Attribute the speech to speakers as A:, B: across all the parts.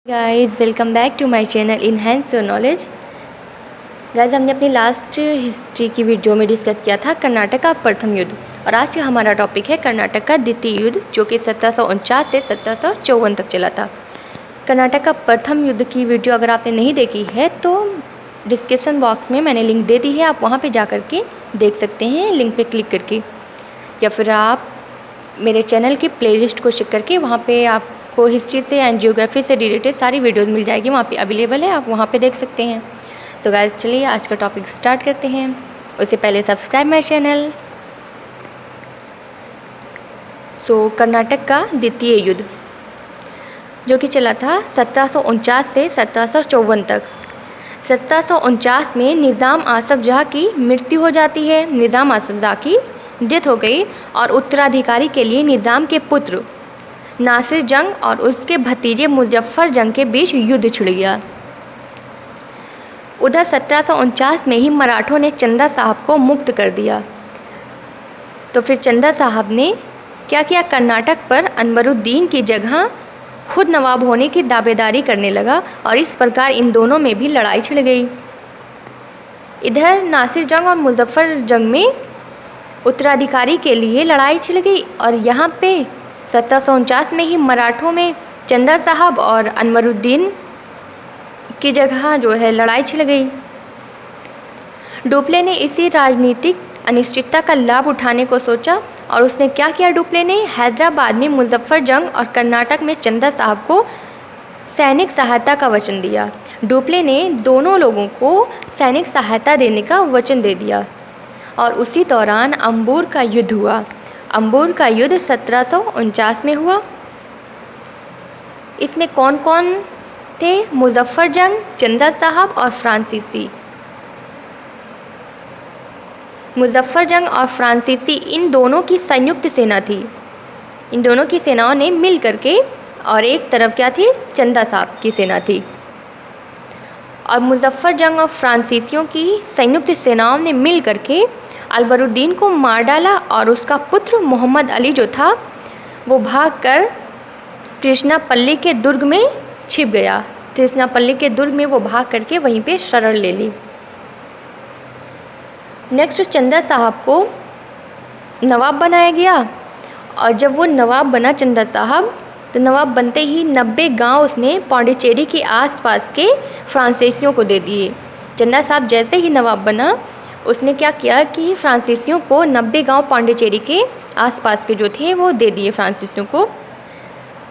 A: Guys welcome back to my channel enhance your knowledge. Guys हमने अपनी last history की video में discuss किया था कर्नाटक का प्रथम युद्ध और आज का हमारा टॉपिक है कर्नाटक का द्वितीय युद्ध जो कि 1749 से 1754 तक चला था। कर्नाटक का प्रथम युद्ध की वीडियो अगर आपने नहीं देखी है तो डिस्क्रिप्शन बॉक्स में मैंने लिंक दे दी है, आप वहाँ पर जा कर के देख सकते हैं लिंक पर क्लिक करके, या फिर आप मेरे चैनल की प्लेलिस्ट को चेक करके वहाँ पे आपको हिस्ट्री से एंड जियोग्राफी से रिलेटेड सारी वीडियोस मिल जाएगी, वहाँ पे अवेलेबल है, आप वहाँ पे देख सकते हैं। सो गाइस चलिए आज का टॉपिक स्टार्ट करते हैं। उससे पहले सब्सक्राइब माय चैनल। सो कर्नाटक का द्वितीय युद्ध जो कि चला था 1749 से 1754 तक। 1749 में निज़ाम आसफ़ जहाँ की मृत्यु हो जाती है, निज़ाम आसफ़ जहाँ की डेथ हो गई और उत्तराधिकारी के लिए निज़ाम के पुत्र नासिर जंग और उसके भतीजे मुजफ्फर जंग के बीच युद्ध छिड़ गया। उधर 1749 में ही मराठों ने चंदा साहब को मुक्त कर दिया। तो फिर चंदा साहब ने क्या किया, कर्नाटक पर अनवरुद्दीन की जगह खुद नवाब होने की दावेदारी करने लगा और इस प्रकार इन दोनों में भी लड़ाई छिड़ गई। इधर नासिर जंग और मुजफ्फर जंग में उत्तराधिकारी के लिए लड़ाई छिड़ गई और यहाँ पे 1749 में ही मराठों में चंदा साहब और अनवरुद्दीन की जगह जो है लड़ाई छिड़ गई। डुप्ले ने इसी राजनीतिक अनिश्चितता का लाभ उठाने को सोचा और उसने क्या किया, डुप्ले ने हैदराबाद में मुजफ्फर जंग और कर्नाटक में चंदा साहब को सैनिक सहायता का वचन दिया। डुप्ले ने दोनों लोगों को सैनिक सहायता देने का वचन दे दिया और उसी दौरान अंबूर का युद्ध हुआ। अंबूर का युद्ध 1749 में हुआ। इसमें कौन कौन थे, मुजफ्फर जंग, चंदा साहब और फ्रांसीसी। मुजफ्फर जंग और फ्रांसीसी इन दोनों की संयुक्त सेना थी। इन दोनों की सेनाओं ने मिल करके, और एक तरफ क्या थी, चंदा साहब की सेना थी। और मुजफ्फर जंग और फ्रांसीसियों की संयुक्त सेनाओं ने मिल करके अकबरुद्दीन को मार डाला और उसका पुत्र मोहम्मद अली जो था वो भागकर तृष्णापल्ली के दुर्ग में छिप गया। तृष्णापल्ली के दुर्ग में वो भाग करके वहीं पे शरण ले ली। नेक्स्ट चंदा साहब को नवाब बनाया गया और जब वो नवाब बना चंदा साहब, तो नवाब बनते ही 90 गांव उसने पांडिचेरी के आसपास के फ्रांसीसियों को दे दिए। चंदा साहब जैसे ही नवाब बना उसने क्या किया कि फ्रांसीसियों को 90 गांव पांडिचेरी के आसपास के जो थे वो दे दिए फ्रांसीसियों को,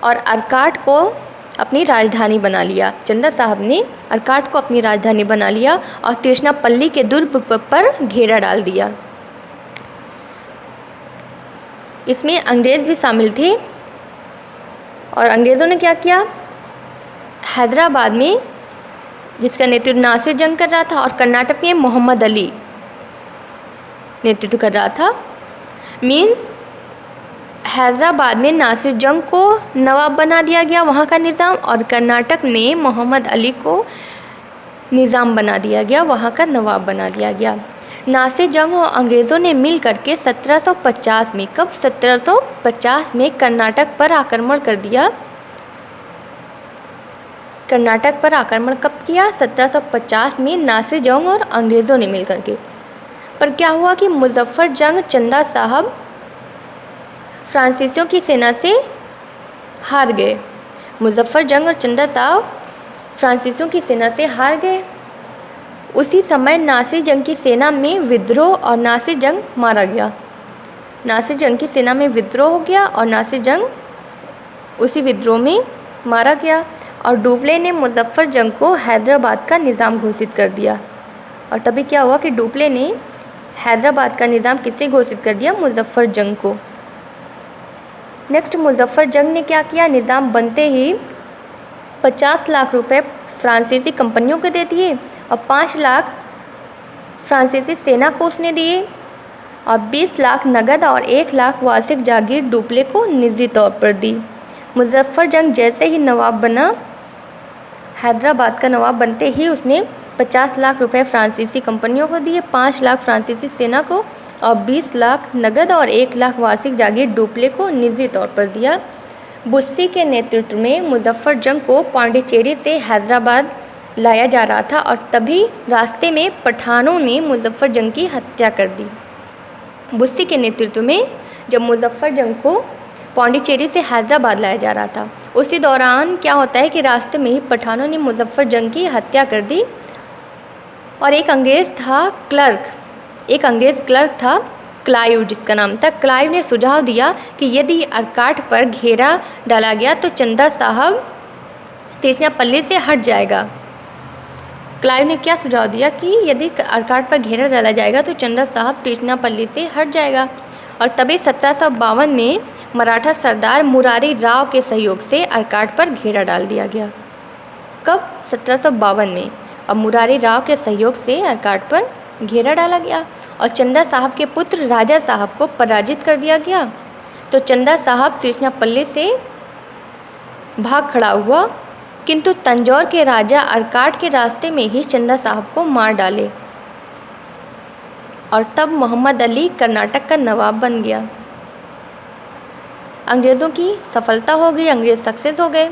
A: और अर्काट को अपनी राजधानी बना लिया। चंदा साहब ने अर्काट को अपनी राजधानी बना लिया और तृष्णापल्ली के दुर्ग पर घेरा डाल दिया। इसमें अंग्रेज़ भी शामिल थे और अंग्रेज़ों ने क्या किया, हैदराबाद में जिसका नेतृत्व नासिर जंग कर रहा था और कर्नाटक में मोहम्मद अली नेतृत्व कर रहा था। मीन्स हैदराबाद में नासिर जंग को नवाब बना दिया गया वहाँ का निज़ाम, और कर्नाटक में मोहम्मद अली को निज़ाम बना दिया गया, वहाँ का नवाब बना दिया गया। नासिर जंग और अंग्रेज़ों ने मिल करके 1750 में, कब 1750 में कर्नाटक पर आक्रमण कर दिया। कर्नाटक पर आक्रमण कब किया, 1750 में नासिर जंग और अंग्रेज़ों ने मिल करके। पर क्या हुआ कि मुजफ्फर जंग, चंदा साहब फ्रांसीसियों की सेना से हार गए। मुजफ्फर जंग और चंदा साहब फ्रांसीसियों की सेना से हार गए। उसी समय नासिर जंग की सेना में विद्रोह और नासिर जंग मारा गया। नासिर जंग की सेना में विद्रोह हो गया और नासिर जंग उसी विद्रोह में मारा गया और डुप्ले ने मुजफ्फर जंग को हैदराबाद का निज़ाम घोषित कर दिया। और तभी क्या हुआ कि डुप्ले ने हैदराबाद का निज़ाम किसे घोषित कर दिया, मुजफ्फर जंग को। नेक्स्ट मुजफ्फर जंग ने क्या किया, निज़ाम बनते ही 50 लाख रुपए फ्रांसीसी कंपनियों को दे दिए और 5 लाख फ्रांसीसी सेना को उसने दिए और 20 लाख नगद और 1 लाख वार्षिक जागीर डुप्ले को निजी तौर पर दी। मुजफ्फर जंग जैसे ही नवाब बना, हैदराबाद का नवाब बनते ही उसने 50 लाख रुपए फ्रांसीसी कंपनियों को दिए, 5 लाख फ्रांसीसी सेना को और 20 लाख नगद और 1 लाख वार्षिक जागीर डुप्ले को निजी तौर पर दिया। बुस्सी के नेतृत्व में मुजफ्फर जंग को पांडिचेरी से हैदराबाद लाया जा रहा था और तभी रास्ते में पठानों ने मुजफ्फर जंग की हत्या कर दी। बुस्सी के नेतृत्व में जब मुजफ्फर जंग को पांडिचेरी से हैदराबाद लाया जा रहा था, उसी दौरान क्या होता है कि रास्ते में ही पठानों ने मुजफ्फर जंग की हत्या कर दी। और एक अंग्रेज़ क्लर्क था क्लाइव, जिसका नाम था। क्लाइव ने सुझाव दिया कि यदि अरकाट पर घेरा डाला गया तो चंदा साहब तिरुचिरापल्ली से हट जाएगा। क्लाइव ने क्या सुझाव दिया कि यदि अरकाट पर घेरा डाला जाएगा तो चंदा साहब तिरुचिरापल्ली से हट जाएगा। और तभी 1752 में मराठा सरदार मुरारी राव के सहयोग से अरकाट पर घेरा डाल दिया गया। कब? 1752 में। और मुरारी राव के सहयोग से अरकाट पर घेरा डाला गया और चंदा साहब के पुत्र राजा साहब को पराजित कर दिया गया। तो चंदा साहब तिरुचिरापल्ली से भाग खड़ा हुआ, किंतु तंजौर के राजा अरकाट के रास्ते में ही चंदा साहब को मार डाले और तब मोहम्मद अली कर्नाटक का नवाब बन गया। अंग्रेज़ों की सफलता हो गई, अंग्रेज़ सक्सेस हो गए।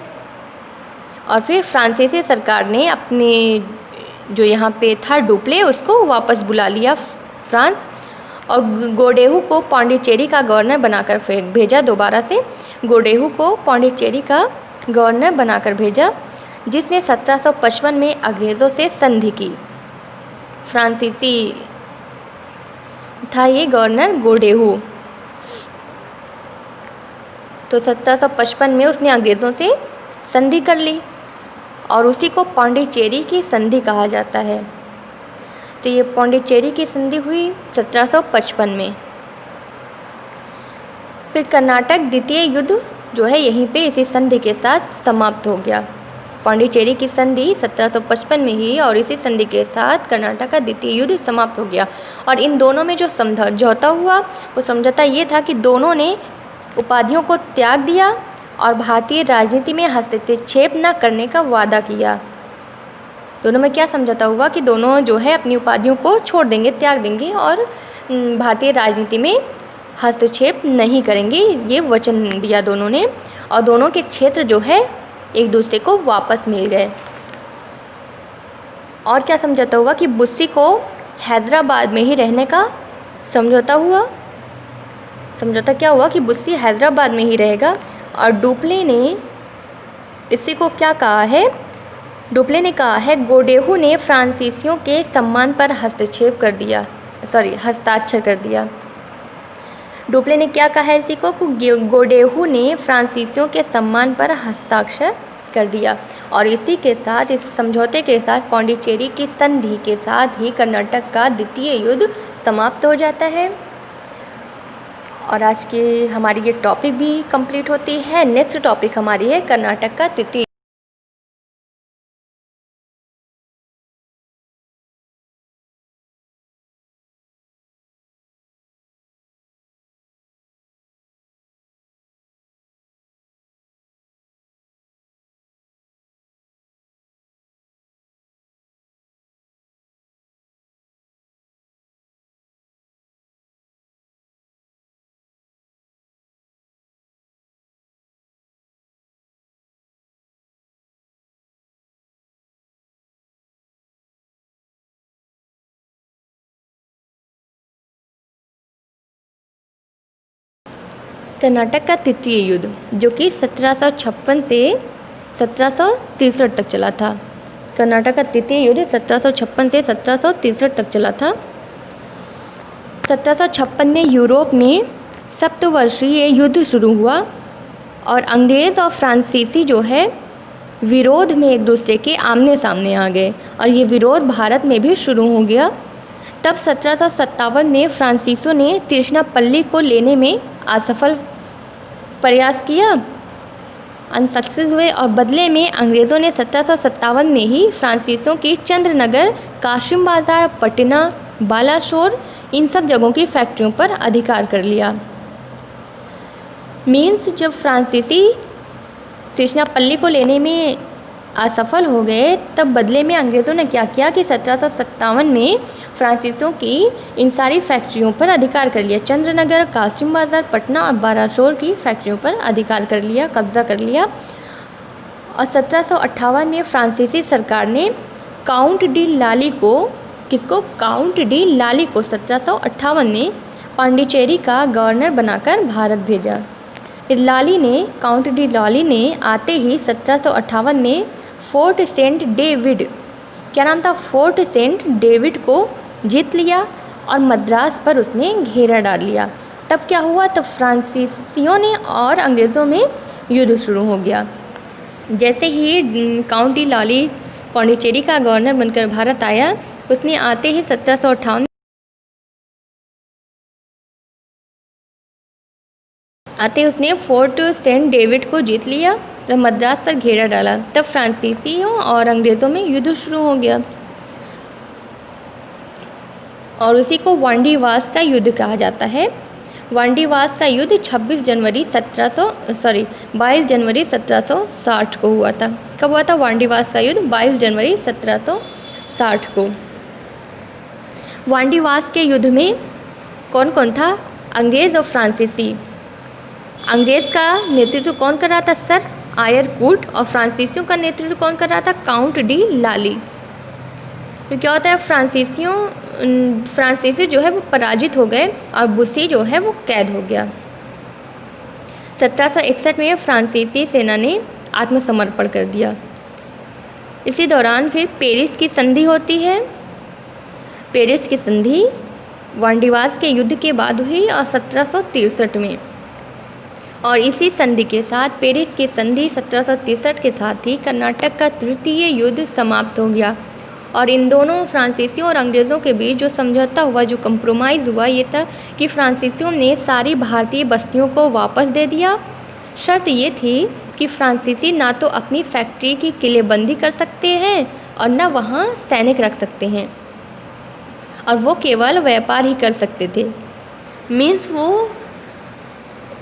A: और फिर फ्रांसीसी सरकार ने अपने जो यहाँ पे था डुप्ले, उसको वापस बुला लिया फ्रांस, और गोडेहू को पांडिचेरी का गवर्नर बनाकर भेजा। दोबारा से गोडेहू को पांडिचेरी का गवर्नर बनाकर भेजा, जिसने 1755 में अंग्रेज़ों से संधि की। फ्रांसीसी था ये गवर्नर गोडेहू। तो 1755 में उसने अंग्रेज़ों से संधि कर ली और उसी को पांडिचेरी की संधि कहा जाता है। तो ये पांडिचेरी की संधि हुई 1755 में। फिर कर्नाटक द्वितीय युद्ध जो है यहीं पे इसी संधि के साथ समाप्त हो गया। पांडिचेरी की संधि 1755 में ही और इसी संधि के साथ कर्नाटक का द्वितीय युद्ध समाप्त हो गया। और इन दोनों में जो समझौता हुआ वो समझौता ये था कि दोनों ने उपाधियों को त्याग दिया और भारतीय राजनीति में हस्तक्षेप न करने का वादा किया। दोनों में क्या समझौता हुआ कि दोनों जो है अपनी उपाधियों को छोड़ देंगे, त्याग देंगे और भारतीय राजनीति में हस्तक्षेप नहीं करेंगे, ये वचन दिया दोनों ने। और दोनों के क्षेत्र जो है एक दूसरे को वापस मिल गए। और क्या समझौता हुआ कि बुस्सी को हैदराबाद में ही रहने का समझौता हुआ। समझौता क्या हुआ कि बुस्सी हैदराबाद में ही रहेगा। और डुप्ले ने इसी को क्या कहा है? डुप्ले ने कहा है गोडेहू ने फ्रांसीसियों के सम्मान पर हस्ताक्षर कर दिया। डुप्ले ने क्या कहा है इसी को? गोडेहू ने फ्रांसीसियों के सम्मान पर हस्ताक्षर कर दिया। और इसी के साथ, इस समझौते के साथ पांडिचेरी की संधि के साथ ही कर्नाटक का द्वितीय युद्ध समाप्त हो जाता है। और आज की हमारी ये टॉपिक भी कंप्लीट होती है। नेक्स्ट टॉपिक हमारी है कर्नाटक का तृतीय। कर्नाटक का तृतीय युद्ध जो कि 1756 से 1763 तक चला था। कर्नाटक का तृतीय युद्ध 1756 से 1763 तक चला था। 1756 में यूरोप में सप्तवर्षीय युद्ध शुरू हुआ और अंग्रेज़ और फ्रांसीसी जो है विरोध में एक दूसरे के आमने सामने आ गए और ये विरोध भारत में भी शुरू हो गया। तब 1757 में फ्रांसीसियों ने तिरुचिरापल्ली को लेने में असफल प्रयास किया, अनसक्सेस हुए और बदले में अंग्रेज़ों ने 1757 में ही फ्रांसीसियों की चंद्रनगर, काशिम बाज़ार, पटना, बालाशोर इन सब जगहों की फैक्ट्रियों पर अधिकार कर लिया। मीन्स जब फ्रांसीसी तिरुचिरापल्ली को लेने में असफल हो गए, तब बदले में अंग्रेज़ों ने क्या किया कि 1757 में फ्रांसीसियों की इन सारी फैक्ट्रियों पर अधिकार कर लिया। चंद्रनगर, कासिम बाज़ार, पटना और बाराशोर की फैक्ट्रियों पर अधिकार कर लिया, कब्जा कर लिया। और 1758 में फ्रांसीसी सरकार ने काउंट डी लाली को, किसको? काउंट डी लाली को 1758 में पांडिचेरी का गवर्नर बनाकर भारत भेजा। फिर काउंट डी लाली ने आते ही 1758 में फोर्ट सेंट डेविड, क्या नाम था? फोर्ट सेंट डेविड को जीत लिया और मद्रास पर उसने घेरा डाल लिया। तब क्या हुआ? तब फ्रांसीसियों ने और अंग्रेज़ों में युद्ध शुरू हो गया। जैसे ही काउंट डी लाली पांडिचेरी का गवर्नर बनकर भारत आया, उसने आते ही 1758 उसने फोर्ट सेंट डेविड को जीत लिया और मद्रास पर घेरा डाला। तब फ्रांसीसियों और अंग्रेज़ों में युद्ध शुरू हो गया और उसी को वांडीवास का युद्ध कहा जाता है। वांडीवास का युद्ध 22 जनवरी 1760 को हुआ था। कब हुआ था वांडीवास का युद्ध? 22 जनवरी 1760 को। वांडीवास के युद्ध में कौन कौन था? अंग्रेज़ और फ्रांसीसी। अंग्रेज़ का नेतृत्व कौन कर रहा था? Sir Eyre Coote. और फ्रांसीसियों का नेतृत्व कौन कर रहा था? काउंट डी लाली। तो क्या होता है, फ्रांसीसी जो है वो पराजित हो गए और बुस्सी जो है वो कैद हो गया। 1761 में फ्रांसीसी सेना ने आत्मसमर्पण कर दिया। इसी दौरान फिर पेरिस की संधि होती है। पेरिस की संधि वांडीवास के युद्ध के बाद हुई और 1763 में, और इसी संधि के साथ, पेरिस की संधि 1763 के साथ ही कर्नाटक का तृतीय युद्ध समाप्त हो गया। और इन दोनों फ्रांसीसियों और अंग्रेज़ों के बीच जो समझौता हुआ, जो कंप्रोमाइज़ हुआ, ये था कि फ्रांसीसियों ने सारी भारतीय बस्तियों को वापस दे दिया। शर्त ये थी कि फ्रांसीसी ना तो अपनी फैक्ट्री की किलेबंदी कर सकते हैं और ना वहाँ सैनिक रख सकते हैं, और वो केवल व्यापार ही कर सकते थे। मीन्स वो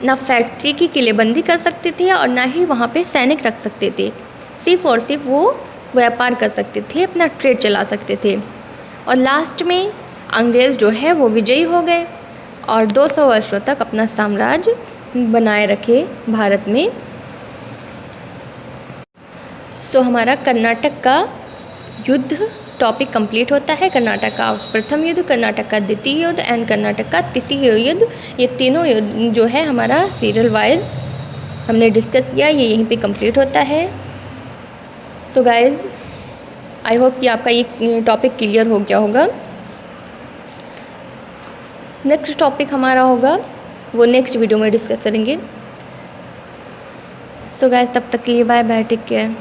A: ना फैक्ट्री की किलेबंदी कर सकते थे और ना ही वहाँ पे सैनिक रख सकते थे। सिर्फ और सिर्फ वो व्यापार कर सकते थे, अपना ट्रेड चला सकते थे। और लास्ट में अंग्रेज़ जो है वो विजयी हो गए और 200 वर्षों तक अपना साम्राज्य बनाए रखे भारत में। सो हमारा कर्नाटक का युद्ध टॉपिक कंप्लीट होता है। कर्नाटक का प्रथम युद्ध, कर्नाटक का द्वितीय युद्ध एंड कर्नाटक का तृतीय युद्ध, ये तीनों युद्ध जो है हमारा सीरियल वाइज हमने डिस्कस किया, ये यहीं पे कंप्लीट होता है। सो गाइज़, आई होप कि आपका ये टॉपिक क्लियर हो गया होगा। नेक्स्ट टॉपिक हमारा होगा वो नेक्स्ट वीडियो में डिस्कस करेंगे। सो गाइज़, तब तक के लिए बाय बाय, टेक केयर।